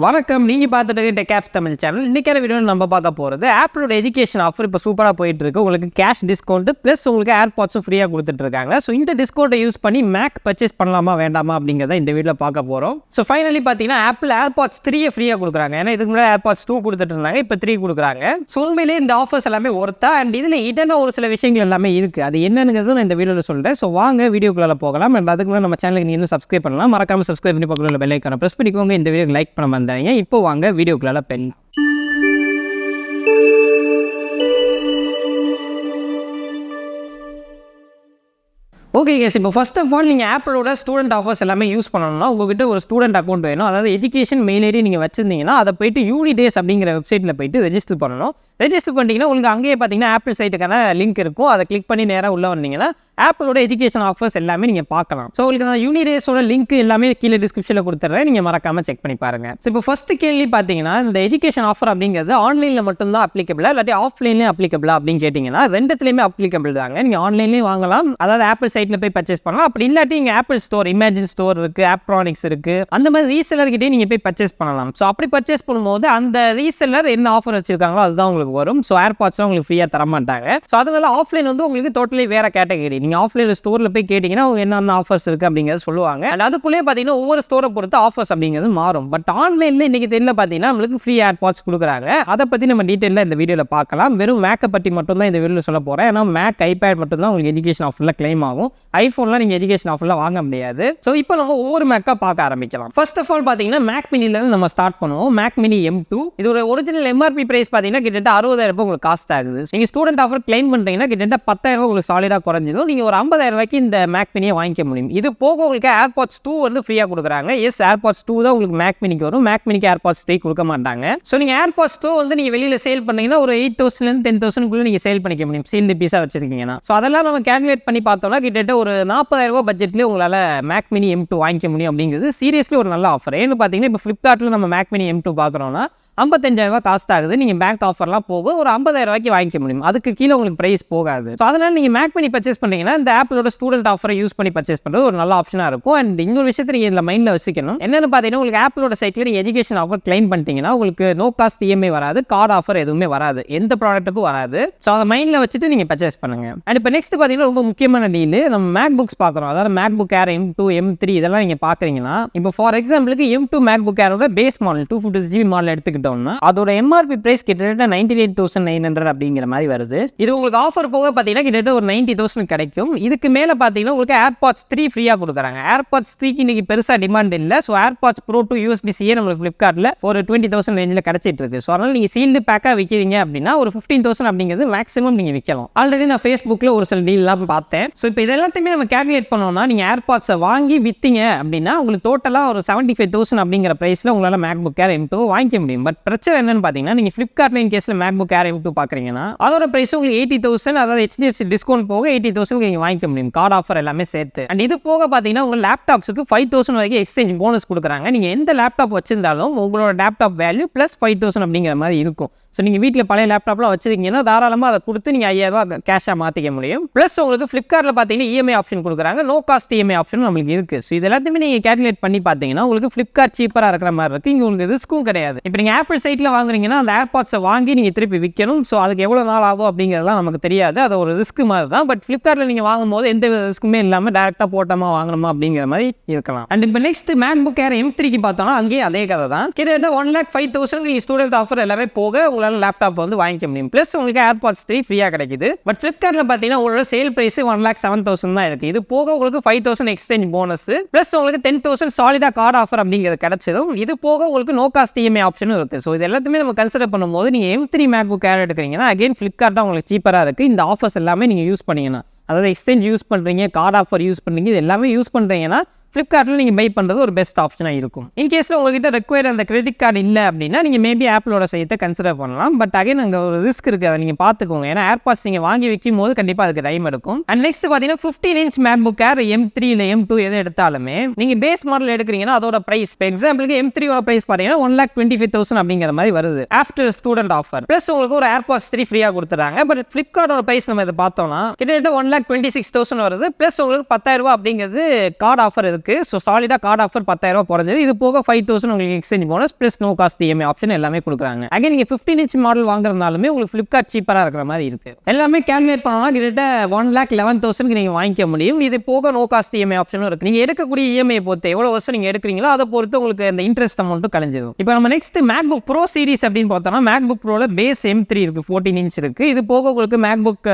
வணக்கம். நீங்க பார்த்துட்டு இருக்க டெக் ஆப்ஸ் தமிழ் சேனல். இன்னைக்கான வீடியோவில் நம்ம பார்க்க போகிறது ஆப்பிளோட எஜுகேஷன் ஆஃபர் இப்போ சூப்பராக போயிட்டு இருக்கு. உங்களுக்கு கேஷ் டிஸ்கவுண்ட் ப்ளஸ் உங்களுக்கு ஏர்பாட்ஸும் ஃப்ரீயாக கொடுத்துட்டு இருக்காங்க. ஸோ இந்த டிஸ்கவுண்ட்டை யூஸ் பண்ணி மேக் பர்ச்சேஸ் பண்ணலாமா வேண்டாமா அப்படிங்கிறத இந்த வீடியோவில் பார்க்க போகிறோம். ஸோ ஃபைனலி பார்த்தீங்கன்னா ஆப்பிள் ஏர்பாட்ஸ் 3 ஃப்ரீயாக கொடுக்குறாங்க. ஏன்னா இதுக்கு முன்னாடி ஏர்பாட்ஸ் 2 கொடுத்துட்டு இருந்தாங்க, இப்போ 3 கொடுக்குறாங்க. ஸோ உண்மையிலேயே இந்த ஆஃபர்ஸ் எல்லாமே ஒர்த்தா அண்ட் இதில் இடனா ஒரு சில விஷயங்கள் எல்லாமே இருக்குது. அது என்னங்கிறது நான் இந்த வீடியோவில் சொல்கிறேன். ஸோ வாங்க வீடியோக்குள்ளே போகலாம். அண்ட் அதுக்கு முன்னாடி நம்ம சேனலுக்கு நீங்களும் சப்ஸ்கிரைப் பண்ணலாம். மறக்காமல் சப்ஸ்கிரைப் பண்ணி பக்கத்தில் பெல் ஐக்கானை ப்ரெஸ் பண்ணிக்கோங்க. இந்த வீடியோக்கு லைக் பண்ண வந்தாங்க. இப்போ வாங்க வீடியோக்குள்ள பெண். ஓகே கேஸ், இப்போ ஃபர்ஸ்ட் ஆஃப் ஆல் நீங்கள் ஆப்பிளோட ஸ்டூடெண்ட் ஆஃபர்ஸ் எல்லாமே யூஸ் பண்ணணும்னா உங்ககிட்ட ஒரு ஸ்டூடெண்ட் அக்கௌண்ட் வேணும். அதாவது எஜுகேஷன் மெயில் ஐடி நீங்கள் வச்சிருந்தீங்கன்னா அதை போயிட்டு யூனிடேஸ் அப்படிங்கிற வெப்சைட்டில் போயிட்டு ரெஜிஸ்டர் பண்ணணும். ரெஜிஸ்டர் பண்ணிட்டீங்கன்னா உங்களுக்கு அங்கேயே பார்த்தீங்கன்னா ஆப்பிள் சைட்டுக்கான லிங்க் இருக்கும். அதை கிளிக் பண்ணி நேராக உள்ள வந்தீங்கன்னா ஆப்பிளோட எஜுகேஷன் ஆஃபர்ஸ் எல்லாமே நீங்கள் பார்க்கலாம். ஸோ உங்களுக்கு நான் யூனிடேஸோட லிங்க் எல்லாமே கீழே டிஸ்கிரிப்ஷனில் கொடுத்துட்றேன், நீங்கள் மறக்காமல் செக் பண்ணி பாருங்கள். ஸோ இப்போ ஃபஸ்ட்டு கேள்வி பார்த்தீங்கன்னா இந்த எஜுகேஷன் ஆஃபர் அப்படிங்கிறது ஆன்லைனில் மட்டும்தான் அப்ளிகபிளா இல்லாட்டி ஆஃப்லைன்லேயும் அப்ளிகபிளா அப்படின்னு கேட்டிங்கன்னா ரெண்டுத்துலேயுமே அப்ளிகபிள் தாங்க. நீங்கள் ஆன்லைன்லேயும் வாங்கலாம், அதாவது ஆப்பிள் சைட்டில் போய் பர்ச்சேஸ் பண்ணலாம். அப்படி இல்லாட்டி இங்கே ஆப்பிள் ஸ்டோர், இமேஜின் ஸ்டோர் இருக்குது, ஆப்ட்ரானிக்ஸ் இருக்குது, அந்த மாதிரி ரீசெல்லர்கிட்டே நீங்கள் போய் பர்ச்சேஸ் பண்ணலாம். ஸோ அப்படி பர்ச்சேஸ் பண்ணும்போது அந்த ரீசெல்லர் என்ன ஆஃபர் வச்சிருக்காங்களோ அதுதான் உங்களுக்கு வரும். ஸோ ஏர்பாட்ஸ்லாம் உங்களுக்கு ஃப்ரீயாக தர மாட்டாங்க. ஸோ அதனால ஆஃப்லைன் வந்து உங்களுக்கு டோட்டலி வேற கேட்டகரி. நீங்கள் ஆஃப்லைன் ஸ்டோரில் போய் கேட்டிங்கன்னா அவங்க என்னென்ன ஆஃபர்ஸ் இருக்குது அப்படிங்கிறத சொல்லுவாங்க. அண்ட் அதுக்குள்ளேயே பார்த்தீங்கன்னா ஒவ்வொரு ஸ்டோரை பொறுத்து ஆஃபர்ஸ் அப்படிங்கிறது மாறும். பட் ஆன்லைனில் இன்றைக்கி தெரியல பார்த்தீங்கன்னா நம்மளுக்கு ஃப்ரீ ஏர்பாட்ஸ் கொடுக்குறாங்க. அதை பற்றி நம்ம டீட்டெயிலாக இந்த வீடியோவில் பார்க்கலாம். வெறும் மேக்கை பற்றி மட்டும் தான் இந்த வீடியோவில் சொல்ல போகிறேன். ஏன்னா மேக், ஐபேட் மட்டும் தான் உங்களுக்கு எஜுகேஷன் ஆஃபரில் கிளைம் ஆகும். ஐஃபோன்லாம் நீங்கள் எஜுகேஷன் ஆஃபரில் வாங்க முடியாது. ஸோ இப்போ நம்ம ஒவ்வொரு மேக்காக பார்க்க ஆரம்பிக்கலாம். ஃபர்ஸ்ட் ஆஃப் ஆல் பார்த்தீங்கன்னா மேக் மினிலேருந்து நம்ம ஸ்டார்ட் பண்ணுவோம். மேக் மினி M2 இது ஒரு ஒரிஜினல் எம்ஆர்பி பிரைஸ் பார்த்தீங்கன்னா கிட்டத்தட்ட 60,000 உங்களுக்கு காஸ்ட் ஆகுது. நீங்கள் ஸ்டூடெண்ட் ஆஃபர் கிளைம் பண்ணுறீங்கன்னா கிட்டத்தட்ட 10,000 உங்களுக்கு சாலிடாக குறைஞ்சிடும். நீங்கள் ஒரு 50,000 இந்த மேக் மினியை வாங்கிக்க முடியும். இது போக உங்களுக்கு ஏர்பாட்ஸ் 2 வந்து ஃப்ரீயாக கொடுக்குறாங்க. எஸ், ஏர்பாட்ஸ் 2 தான் உங்களுக்கு மேக் மினிக்கு வரும். மேக் மினிக்கு ஏர்பாட்ஸ் 3 கொடுக்க மாட்டாங்க. ஸோ நீங்கள் ஏர்பாட்ஸ் 2 வந்து நீங்கள் வெளியில் சேல் பண்ணீங்கன்னா ஒரு 8,000 10,000 நீங்கள் சேல் பண்ணிக்க முடியும், சீல்டு பீஸாக வச்சிருக்கீங்கன்னா. ஸோ அதெல்லாம் நம்ம கேல்குலேட் பண்ணி பார்த்தோம்னா கிட்டத்தட்ட ஒரு 40,000 பட்ஜெட்லேயே உங்களால் மேக் மினி M2 வாங்கிக்க முடியும். அப்படிங்கிறது சீரியஸ்லி ஒரு நல்ல ஆஃபர். ஏன்னு பார்த்தீங்கன்னா இப்போ ஃப்ளிப்கார்ட்டில் நம்ம மேக் மினி M2 பார்க்குறோம்னா 55,000 காஸ்ட் ஆகுது. நீங்கள் பேங்க் ஆஃபர்லாம் போக ஒரு 50,000 வாங்கிக்க முடியும். அதுக்கு கீழே உங்களுக்கு பிரைஸ் போகாது. ஸோ அதனால் நீங்கள் மேக் பண்ணி பர்ச்சேஸ் பண்ணுறீங்கன்னா இந்த ஆப்பிளோட ஸ்டூடெண்ட் ஆஃபரை யூஸ் பண்ணி பர்ச்சேஸ் பண்ணுறது ஒரு நல்ல ஆப்ஷனாக இருக்கும். அண்ட் இன்னொரு விஷயத்தை நீங்கள் இதில் மைண்டில் வச்சுக்கணும். என்னென்னு பார்த்தீங்கன்னா உங்களுக்கு ஆப்பிளோட சைட்டில் நீங்கள் எஜுகேஷன் ஆஃபர் கிளைம் பண்ணிட்டீங்கன்னா உங்களுக்கு நோ காஸ்ட் இஎம்ஐ வராது, கார்டு ஆஃபர் எதுவுமே வராது, எந்த ப்ராடக்ட்டுக்கும் வராது. ஸோ அதை மைண்டில் வச்சுட்டு நீங்கள் பர்ச்சேஸ் பண்ணுங்கள். அண்ட் இப்போ நெக்ஸ்ட் பார்த்தீங்கன்னா ரொம்ப முக்கியமான டீல், நம்ம மேக் புக்ஸ் பார்க்குறோம். அதாவது மேக் புக் ஏர் M2, M3 இதெல்லாம் நீங்கள் பார்க்குறீங்கன்னா இப்போ ஃபார் எக்ஸாம்பிளுக்கு M2 மேக் புக் ஏரோட பேஸ் மாடல் 256GB மாடல் எடுத்துக்கிட்டோம்னா அதோட எம்ஆர்பி பிரைஸ் கிட்டத்தட்ட 98,900 அப்படிங்கிற மாதிரி வருது. இது உங்களுக்கு ஆஃபர் போக பார்த்தீங்கன்னா கிட்டத்தட்ட ஒரு 90,000 கிடைக்கும். இதுக்கு மேலே பார்த்தீங்கன்னா உங்களுக்கு ஏர்பாட்ஸ் 3 ஃப்ரீயாக கொடுக்குறாங்க. ஏர்பாட்ஸ் 3க்கு இன்னைக்கு பெருசாக டிமாண்ட் இல்லை. ஸோ ஏர்பாட்ஸ் ப்ரோ 2 USB-C நம்மளுக்கு ஃப்ளிப்கார்ட்டில் ஒரு 20,000 ரேஞ்சில் கிடைச்சிட்டு இருக்கு. ஸோ அதனால் நீங்கள் சீல்டு பேக்காக விற்கிறீங்க அப்படின்னா ஒரு 15,000 அப்படிங்கிறது மேக்ஸிமம் நீங்கள் விற்கலாம். ஆல்ரெடி நான் ஃபேஸ்புக்கில் ஒரு சில டீல்லாம் பார்த்தேன். ஸோ இப்போ இதெல்லாத்தையுமே நம்ம கேல்குலேட் பண்ணோம்னா நீங்கள் ஏர்பாட்ஸை வாங்கி விற்றீங்க அப்படின்னா உங்களுக்கு டோட்டலாக ஒரு 75,000 அப்படிங்கிற ப்ரைஸில் உங்களால் மேக் புக் ஏர் M2 வாங்கிக்க முடியும். பட் பிரச்சனை என்னன்னு பார்த்தீங்கன்னா நீங்க ஃப்ளிப்கார்ட்ல இன் கேஸ்ல மேக்புக் ஏர் M2 பாக்குறீங்கன்னா அதோட பிரைஸ் உங்களுக்கு 80,000, அதாவது HDFC டிஸ்கவுண்ட் போக 80,000 நீங்க வாங்கிக்க முடியும், கார்டு ஆஃபர் எல்லாமே சேர்த்து. அண்ட் இது போக பாத்தீங்கன்னா உங்க லேப்டாப்ஸ்க்கு 5,000 வரைக்கும் எக்ஸ்சேஞ்ச் போனஸ் கொடுக்குறாங்க. நீங்க எந்த லேப்டாப் வச்சிருந்தாலும் உங்களோட லேப்டாப் வேல்யூ பிளஸ் 5,000 அப்படிங்கிற மாதிரி இருக்கும். ஸோ நீங்கள் வீட்டில் பழைய லேப்டாப்லாம் வச்சிருக்கீங்கன்னா தாராளமாக அதை கொடுத்து நீங்கள் 5,000 கேஷாக மாற்றிக்க முடியும். ப்ளஸ் உங்களுக்கு ஃப்ளிப்கார்ட்டில் பார்த்தீங்கன்னா இஎம்ஐ ஆப்ஷன் கொடுக்குறாங்க, நோ காஸ்ட் இஎம்ஐ ஆப்ஷன் நம்மளுக்கு இருக்குது. ஸோ இது எல்லாத்தையுமே நீங்கள் கேல்குலேட் பண்ணி பார்த்தீங்கன்னா உங்களுக்கு ஃப்ளிப்கார்ட் சீப்பராக இருக்கிற மாதிரி இருக்குது. இங்கே உங்களுக்கு ரிஸ்க்கும் கிடையாது. இப்போ நீங்கள் ஆப்பிள் சைட்டில் வாங்குறீங்கன்னா அந்த ஏர்பாட்ஸை வாங்கி நீங்கள் திருப்பி விற்கணும். ஸோ அதுக்கு எவ்வளோ நாள் ஆகும் அப்படிங்கிறதுலாம் நமக்கு தெரியாது. அது ஒரு ரிஸ்க் மாதிரி தான். பட் ஃப்ளிப்கார்ட்டில் நீங்கள் வாங்கும்போது எந்த ரிஸ்க்குமே இல்லாமல் டேரெக்டாக போட்டோமா வாங்கணுமா அப்படிங்கிற மாதிரி இருக்கலாம். அண்ட் இப்போ நெக்ஸ்ட் மேக் புக் ஏர் M3க்கு பார்த்தோம்னா அங்கேயே அதே கதை தான். கிட்டத்தட்ட 1,05,000 நீங்கள் ஸ்டூடெண்ட் ஆஃபர் எல்லாமே போக உங்களால் லேப்டாப் வந்து வாங்கிக்க முடியும். பிளஸ் உங்களுக்கு ஏர்பாட்ஸ் 3 ஃப்ரீயா கிடைக்குது. பட் ஃப்ளிப்கார்ட்ல பார்த்தீங்கன்னா உங்களோட சேல் பிரைஸ் 1,07,000 தான் இருக்கு. இது போக உங்களுக்கு 5,000 எக்ஸ்சேஞ்ச் போனஸ் பிளஸ் உங்களுக்கு 10,000 சாலிடா கார்டு ஆஃபர் அப்படிங்கிறது கிடைச்சதும் இது போக உங்களுக்கு நோ காஸ்ட் இஎம்ஐ ஆப்ஷனும் இருக்கு. ஸோ இது எல்லாத்தையுமே நம்ம கன்சிடர் பண்ணும்போது நீங்கள் M3 மேக்புக் ஏர் எடுக்கிறீங்கன்னா அகைன் ஃப்ளிப்கார்ட் தான் உங்களுக்கு சீப்பராக இருக்கு. இந்த ஆஃபர்ஸ் எல்லாமே நீங்கள் யூஸ் பண்ணீங்கன்னா, அதாவது எக்ஸ்சேஞ்ச் யூஸ் பண்ணுறீங்க, கார்டு ஆஃபர் யூஸ் பண்ணுறீங்க, இது எல்லாமே யூஸ் பண்ணுறீங்கன்னா ஃப்ளிப்கார்ட்டில் நீங்கள் பை பண்ணுறது ஒரு பெஸ்ட் ஆப்ஷனாக இருக்கும். இன்கேஸில் உங்கள்கிட்ட ரெக்வயர் அந்த கிரெடிட் கார்டு இல்லை அப்படின்னா நீங்கள் மேபி ஆப்பிளோட சைட்டை கன்சிடர் பண்ணலாம். பட் அகைன் அங்கே ஒரு ரிஸ்க் இருக்குது, அதை நீங்கள் பார்த்துக்கோங்க. ஏன்னா ஏர்பாட்ஸ் நீங்கள் வாங்கி விற்கும் போது கண்டிப்பாக அதுக்கு டைம் எடுக்கும். அண்ட் நெக்ஸ்ட் பார்த்தீங்கன்னா 15 inch மேக்புக் ஏர் M3 இல்லை M2 எதை எடுத்தாலுமே நீங்கள் பேஸ் மாடல் எடுக்கிறீங்கன்னா அதோட பிரைஸ் இப்போ எக்ஸாம்பிளுக்கு M3 பிரைஸ் பார்த்தீங்கன்னா 1,25,000 அப்படிங்கிற மாதிரி வருது ஆஃப்டர் ஸ்டூடெண்ட் ஆஃபர். ப்ளஸ் உங்களுக்கு ஒரு ஏர்பாட்ஸ் 3 ஃப்ரீயாக கொடுத்துறாங்க. பட் ஃப்ளிப்கார்ட்டோட பிரைஸ் நம்ம இதை பார்த்தோம்னா கிட்டத்தட்ட 1,26,000 வருது. ப்ளஸ் உங்களுக்கு 10,000 அப்படிங்கிறது கார்டு ஆஃபர் இருக்குது. ஸோ சாலிடாக கார்டு ஆஃபர் 10,000 குறைஞ்சது. இது போக 5,000 உங்களுக்கு exchange bonus plus no cost EMI option எல்லாமே கொடுக்குறாங்க. அகைன் நீங்கள் 15 இன்ச் மாடல் வாங்குறதுனாலுமே உங்களுக்கு ஃப்ளிப்கார்ட் சீப்பராக இருக்கிற மாதிரி இருக்குது. எல்லாமே கேல்குலேட் பண்ணோம்னா கிட்டத்தட்ட 1,11,000 நீங்கள் வாங்கிக்க முடியும். இது போக நோ காஸ்ட் இஎம்ஐ ஆப்ஷனும் இருக்குது. நீங்கள் எடுக்கக்கூடிய இஎம்ஐ பொறுத்து எவ்வளோ வருஷம் நீங்கள் எடுக்கிறீங்களோ அதை பொறுத்து உங்களுக்கு அந்த இன்ட்ரெஸ்ட் அமௌண்ட்டும் கழிஞ்சிடும். இப்போ நம்ம நெக்ஸ்ட் மேக்புக் ப்ரோ சீரிஸ் அப்படின்னு பார்த்தோம்னா மேக்புக் ப்ரோவில் பேஸ் M3 இருக்குது, 14 இன்ச் இருக்குது. இது போக உங்களுக்கு மேக்புக்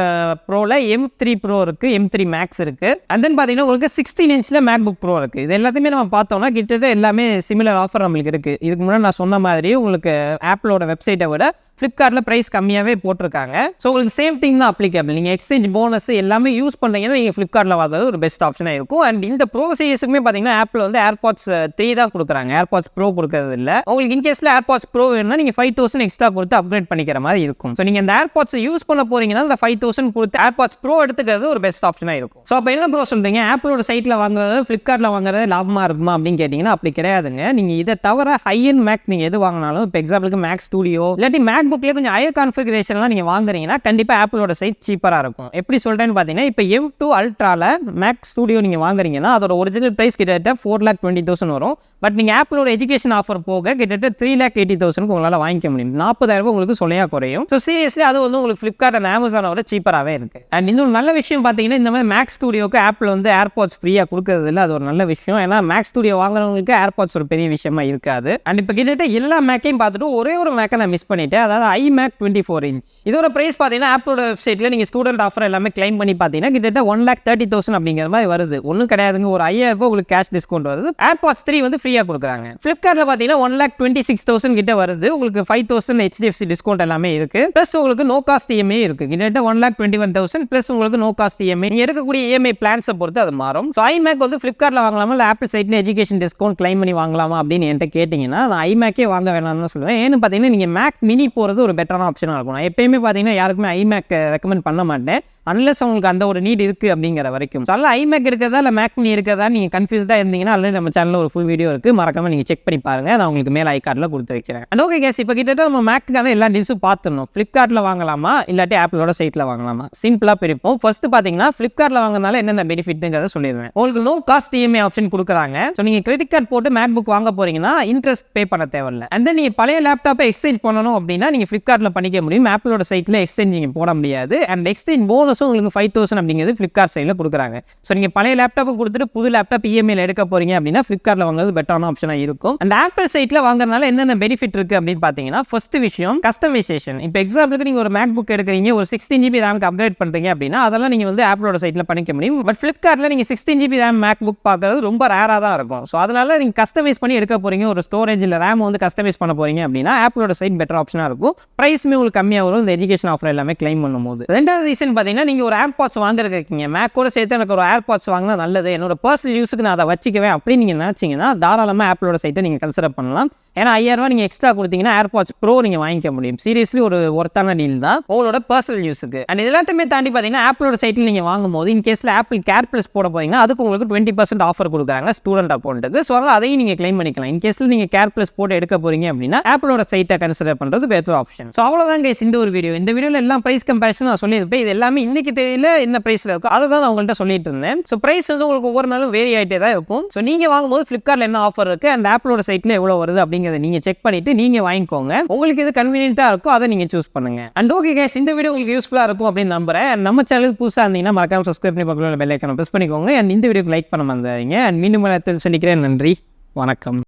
ப்ரோவில் M3 ப்ரோ இருக்குது, M3 மேக்ஸ் இருக்குது. அண்ட் தென் பார்த்தீங்கன்னா உங்களுக்கு 16 இன்ச்சில் மேக்புக் ப்ரோ இருக்குது. இது எல்லாத்தையுமே நம்ம பார்த்தோம்னா கிட்டத்தட்ட எல்லாமே சிமிலர் ஆஃபர் நம்மளுக்கு இருக்குது. இதுக்கு முன்னாடி நான் சொன்ன மாதிரி உங்களுக்கு ஆப்பிளோட வெப்சைட்டை விட ஃப்ளிப்கார்ட்டில் ப்ரைஸ் கம்மியாகவே போட்டிருக்காங்க. ஸோ உங்களுக்கு சேம் திங் தான் அப்ளிகேபிள். நீங்கள் எக்ஸ்சேஞ்ச் போனஸ் எல்லாமே யூஸ் பண்ணுறீங்கன்னா நீங்கள் ஃப்ளிப்கார்ட்டில் வாங்குறது ஒரு பெஸ்ட் ஆப்ஷனாக இருக்கும். அண்ட் இந்த ப்ரோ சீரிஸுக்குமே பார்த்தீங்கன்னா ஆப்பிள் வந்து ஏர்பாட்ஸ் 3 தான் கொடுக்குறாங்க, ஏர்பாட்ஸ் ப்ரோ கொடுக்கறது இல்லை. உங்களுக்கு இன்கேஸில் ஏர்பாட்ஸ் ப்ரோ வேணும்னா நீங்கள் 5,000 எக்ஸ்ட்ரா கொடுத்து அப்கிரேட் பண்ணிக்கிற மாதிரி இருக்கும். ஸோ நீங்கள் அந்த ஏர்பாட்ஸ் யூஸ் பண்ண போறீங்கன்னா அந்த 5,000 கொடுத்து ஏர்பாட்ஸ் ப்ரோ எடுத்துக்கிறது ஒரு பெஸ்ட் ஆப்ஷனாக இருக்கும். ஸோ அப்போ என்ன ப்ரோ சொல்கிறீங்க, ஆப்பிளோட சைட்டில் வாங்குறது ஃப்ளிப்கார்ட்டில் வாங்குறது லாபமாக இருக்குமா அப்படின்னு கேட்டிங்கன்னா அப்படி கிடையாதுங்க. நீங்கள் இதை தவிர ஹை அண்ட் மேக் நீங்கள் எது வாங்கினாலும், இப்போ எக்ஸாம்பிளுக்கு மேக் ஸ்டூடியோ இல்லாட்டி மேக் புக்லேயே கொஞ்சம் ஹையர் கான்ஃபிகரேஷன்லாம் நீங்கள் வாங்குறீங்கன்னா கண்டிப்பாக ஆப்பிளோட சைட் சீப்பராக இருக்கும். எப்படி சொல்கிறேன்னு பார்த்தீங்கன்னா இப்போ M2 அல்ட்ராவில் மேக் ஸ்டூடியோ நீங்கள் வாங்குறீங்கன்னா அதோட ஒரிஜினல் ப்ரைஸ் கிட்டத்தட்ட 4,20,000 வரும். பட் நீங்கள் ஆப்பிளோட எஜுகேஷன் ஆஃபர் போக கிட்டத்தட்ட 3,80,000 உங்களால் வாங்கிக்க முடியும். 40,000 உங்களுக்கு சொல்லையாக குறையும். ஸோ சீரியஸ்லி அது வந்து உங்களுக்கு ஃப்ளிப்கார்ட் அண்ட் அமேசானோட சீப்பராகவே இருக்குது. அண்ட் இன்னொரு நல்ல விஷயம் பார்த்தீங்கன்னா இந்த மாதிரி மேக் ஸ்டூடியோக்கு ஆப்பிள் வந்து ஏர்பாட்ஸ் ஃப்ரீயாக கொடுக்கறது இல்லை. அது ஒரு நல்ல விஷயம். ஏன்னா மேக் ஸ்டூடியோ வாங்குறவங்களுக்கு ஏர்பாட்ஸ் ஒரு பெரிய விஷயமா இருக்காது. அண்ட் இப்போ கிட்டத்தட்ட எல்லா மேக்கையும் பார்த்துட்டு ஒரே ஒரு மேக்கை நான் மிஸ் பண்ணிட்டேன், அதாவது iMac 24 இன்ச். இதோட பிரைஸ் பார்த்தீங்கன்னா ஆப்பிளோட வெப்சைட்டில் நீங்கள் ஸ்டூடெண்ட் ஆஃபர் எல்லாமே கிளைம் பண்ணி பார்த்தீங்கன்னா கிட்டத்தட்ட 1,30,000 அப்படிங்கிற மாதிரி வருது. ஒன்றும் கிடையாதுங்க, ஒரு 5,000 உங்களுக்கு கேஷ் டிஸ்கவுண்ட் வருது. ஏர்பாட்ஸ் 3 வந்து ஃப்ரீயாக கொடுக்குறாங்க. ஃப்ளிப்கார்ட்டில் பார்த்தீங்கன்னா 1,26,000 கிட்ட வருது. உங்களுக்கு 5,000 HDFC டிஸ்கவுண்ட் எல்லாமே இருக்கு. ப்ளஸ் உங்களுக்கு நோ காஸ்ட் இஎம்ஐ இருக்கு. கிட்டத்தட்ட 1,21,000 ப்ளஸ் உங்களுக்கு நோ காஸ்ட் இஎம்ஐ. நீங்கள் எடுக்கக்கூடிய இஎம்ஐ பிளான்ஸை பொறுத்து அது மாறும். ஸோ iMac வந்து ஃப்ளிப்கார்ட்டில் வாங்கலாமா இல்லை ஆப்பிள் சைட்டில் எஜுகேஷன் டிஸ்கவுண்ட் கிளைம் பண்ணி வாங்கலாமா அப்படின்னு என்கிட்ட கேட்டிங்கன்னா நான் iMac-ஏ வாங்க வேணாம்னு தான் சொல்லுவேன். ஏன்னு பார்த்தீங்கன்னா நீங்கள் மேக் மினி போகிறது ஒரு பெட்டரான ஆப்ஷனாக இருக்கும். நான் எப்பயுமே பார்த்தீங்கன்னா யாருக்குமே iMac ரெக்கமெண்ட் பண்ண மாட்டேன், அன்லெஸ் உங்களுக்கு அந்த ஒரு நீட் இருக்குது அப்படிங்கிற வரைக்கும். ஸோ அதில் iMac எடுக்கிறதா இல்லை மேக் மினி எடுக்கிறதா நீங்கள் கன்ஃபியூஸ்டாக இருந்தீங்கன்னா ஆல்ரெடி நம்ம சேனலில் ஒரு ஃபுல் வீடியோ இருக்குது, மறக்காமல் நீங்கள் செக் பண்ணி பாருங்கள். நான் உங்களுக்கு மேலே ஐகார்டில் கொடுத்து வைக்கிறேன். அண்ட் ஓகே கேஸ், இப்போ கிட்டத்தட்ட நம்ம மேக்குக்கான எல்லா டீல்ஸும் பார்த்துடணும். ஃப்ளிப்கார்ட்டில் வாங்கலாமா இல்லாட்டி ஆப்பிளோட சைட்டில் வாங்கலாமா? சிம்பிளாக பிரிப்போம். ஃபர்ஸ்ட் பார்த்தீங்கன்னா ஃப்ளிப்கார்ட்டில் வாங்கினால என்னென்ன பெனிஃபிட்ங்கிறத சொல்லிடுவேன். உங்களுக்கு நோ காஸ்ட் இஎம்ஐ ஆப்ஷன் கொடுக்குறாங்க. ஸோ நீங்கள் கிரெடிட் கார்டு போட்டு மேக் புக் வாங்க போறீங்கன்னா இன்ட்ரெஸ்ட் பே பண்ண தேவையில்லை. அண்ட் தென் நீங்கள் பழைய லேப்டாப்பை எக்ஸ்சேஞ்ச் பண்ணணும் அப்படின்னா நீங்கள் ஃப்ளிப்கார்ட்டில் பண்ணிக்க முடியும். ஆப்பிளோட சைட்டில் எக்ஸ்சேஞ்ச் நீங்கள் போட முடியாது. அண்ட் எக்ஸ்சேஞ்ச் போனஸும் உங்களுக்கு 5,000 அப்படிங்கிறது ஃப்ளிப்கார்ட் சைடில் கொடுக்குறாங்க. ஸோ நீங்கள் பழைய லேப்டாப்பை கொடுத்துட்டு புது லேப்டாப் இஎம்ஐயில் எடுக்க போறீங்க அப்படின்னா ஃப்ளிப்கார்ட்டில் வாங்குறது பெட்டரான ஆப்ஷனாக இருக்கும். அண்ட் ஆப்பிள் சைட்டில் வாங்குறதுனால என்னென்ன பெனிஃபிட் இருக்குது அப்படின்னு பார்த்தீங்கன்னா ஃபர்ஸ்ட் விஷயம் கஸ்டமைசேஷன். இப்போ எக்ஸாம்பிளுக்கு நீங்கள் ஒரு மேக் புக் எடுக்கிறீங்க, ஒரு 16 GB ரேமுக்கு அப்கிரேட் பண்ணுறீங்க அப்படின்னா அதெல்லாம் நீங்கள் வந்து ஆப்பிளோட சைட்டில் பண்ணிக்க முடியும். பட் ஃப்ளிப்கார்ட்டில் நீங்கள் 16 GB ரேம் மேக் புக் பார்க்கறது ரொம்ப ரேராக தான் இருக்கும். ஸோ அதனால நீங்கள் கஸ்டமைஸ் பண்ணி எடுக்க போறீங்க, ஒரு ஸ்டோரேஜ் இல்லை ரேம் வந்து கஸ்டமைஸ் பண்ண போறீங்க அப்படின்னா ஆப்பிளோட சைட் பெட்டர் ஆப்ஷனாக இருக்கும். ப்ரைஸுமே உங்களுக்கு கம்மியாக வரும் இந்த எஜுகேஷன் ஆஃபர் எல்லாமே கிளைம் பண்ணும்போது. ரெண்டாவது ரீசன் பார்த்தீங்கன்னா நீங்கள் ஒரு ஏர்பாட்ஸ் வாங்குறதுக்கீங்க, மேக்கோட சேர்த்து எனக்கு ஒரு ஏர்பாட்ஸ் வாங்கினா நல்லது, என்னோட பர்சனல் யூஸுக்கு நான் அதை வச்சுக்குவேன் அப்படின்னு நீங்கள் நினச்சிங்கன்னா தாராளமாக ஆப்பிளோட சைட்டை நீங்கள் கன்சிடர் பண்ணலாம். ஏன்னா 5,000 நீங்கள் எக்ஸ்ட்ரா கொடுத்தீங்கன்னா ஏர்பாட்ஸ் ப்ரோ நீங்கள் வாங்கிக்க முடியும். சீரியஸ்லி ஒரு ஒர்த்தான டீல் தான் உங்களோட பர்சனல் யூஸுக்கு. அண்ட் எல்லாத்தையுமே தாண்டி பார்த்தீங்கன்னா ஆப்பிளோட சைட்டில் நீங்கள் வாங்கும்போது இன்கேஸில் ஆப்பிள் கேர் ப்ளஸ் போட போறீங்கன்னா அதுக்கு உங்களுக்கு 20% ஆஃபர் கொடுக்குறாங்க ஸ்டூடெண்ட் அக்கௌண்ட்டுக்கு. ஸோ அதனால் அதையும் நீங்கள் கிளைம் பண்ணிக்கலாம். இன்கேஸில் நீங்கள் கேர் ப்ளஸ் போட்டு எடுக்க போறீங்க அப்படின்னா ஆப்பிளோட சைட்டை கன்சிடர் பண்ணுறது பெட்டர் ஆப்ஷன். ஸோ அவ்வளோதான் கைஸ் இந்த ஒரு வீடியோ. இந்த வீடியோவில் எல்லாம் ப்ரைஸ் கம்பேரிசன் நான் சொல்லியிருப்பேன். இது எல்லாமே இன்னைக்கு தேதியில் என்ன ப்ரைஸில் இருக்கோ அதை தான் நான் உங்கள்கிட்ட சொல்லிட்டு இருந்தேன். ஸோ ப்ரைஸ் வந்து உங்களுக்கு ஒவ்வொரு நாளும் வேரி ஆகிட்டே தான் இருக்கும். ஸோ நீங்கள் வாங்கும்போது ஃப்ளிப்கார்ட்டில் என்ன ஆஃபர் இருக்குது அண்ட் ஆப்பிளோட சைட்டில் எவ்வளோ வருது அப்படிங்கிறத நீங்கள் செக் பண்ணி நீங்க வாங்கிக்கோங்க. உங்களுக்கு எது கன்வீனியன்ட்டா இருக்கோ அதை நீங்க சூஸ் பண்ணுங்க. அண்ட் ஓகே கைஸ், இந்த வீடியோ உங்களுக்கு யூஸ்ஃபுல்லா இருக்கும் அப்படின்னு நம்புறேன். நம்ம சேனலுக்கு புதுசா இருந்தீங்கன்னா மறக்காம சப்ஸ்கிரைப் பண்ணி பக்கத்துல பெல் ஐகானை பிரஸ் பண்ணிக்கோங்க. அண்ட் இந்த வீடியோக்கு லைக் பண்ண மறந்துடாதீங்க. அண்ட் மீண்டும் சந்திக்கிறேன். நன்றி, வணக்கம்.